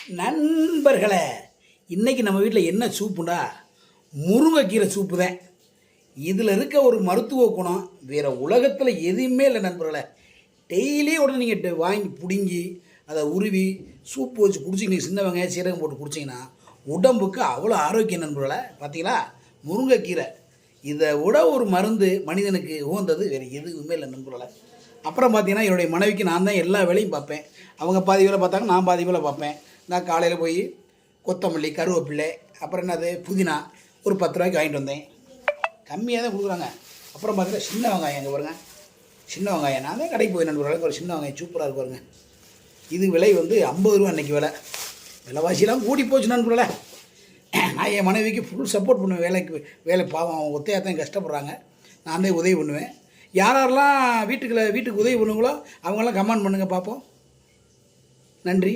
நண்பர்களே, இன்றைக்கி நம்ம வீட்டில் என்ன சூப்புண்டா, முருங்கைக்கீரை சூப்பு தான். இதில் இருக்க ஒரு மருத்துவ குணம் வேறு உலகத்தில் எதுவுமே இல்லை நண்பர்களே. டெய்லியும் உடனே நீங்கள் வாங்கி பிடுங்கி அதை உருவி சூப்பு வச்சு குடிச்சிங்க, சின்ன வெங்காயம் சீரகம் போட்டு குடிச்சிங்கன்னா உடம்புக்கு அவ்வளோ ஆரோக்கியம் நண்பர்களே. பார்த்தீங்களா, முருங்கைக்கீரை இதை விட ஒரு மருந்து மனிதனுக்கு உகந்தது வேறு எதுவுமே இல்லை நண்பர்களே. அப்புறம் பார்த்தீங்கன்னா, என்னுடைய மனைவிக்கு நான் தான் எல்லா வேலையும் பார்ப்பேன். அவங்க பாதி வேலை பார்த்தாங்க, நான் பாதி வேலை பார்ப்பேன். நான் காலையில் போய் கொத்தமல்லி, கருவேப்பிலை, அப்புறம் என்னது புதினா ஒரு 10 ரூபாய்க்கு வாங்கிட்டு வந்தேன். கம்மியாக தான் கொடுக்குறாங்க. அப்புறம் பார்த்தீங்கன்னா சின்ன வெங்காயம், எங்கே பாருங்க, சின்ன வெங்காயம். நான் தான் கடைக்கு போய் நண்பர்களுக்கு ஒரு சின்ன வெங்காயம் சூப்பராக இருக்கு பாருங்க. இது விலை வந்து 50 ரூபா அன்றைக்கி விலை. விலைவாசியெல்லாம் கூடி போச்சு நண்பர்களே. நான் என் மனைவிக்கு ஃபுல் சப்போர்ட் பண்ணுவேன். வேலை பாவம், அவங்க ஒத்தையாக தான் கஷ்டப்படுறாங்க. நான் தான் உதவி பண்ணுவேன். யாரெல்லாம் வீட்டுக்கு உதவி பண்ணுங்களோ அவங்களாம் கமெண்ட் பண்ணுங்கள் பார்ப்போம். நன்றி.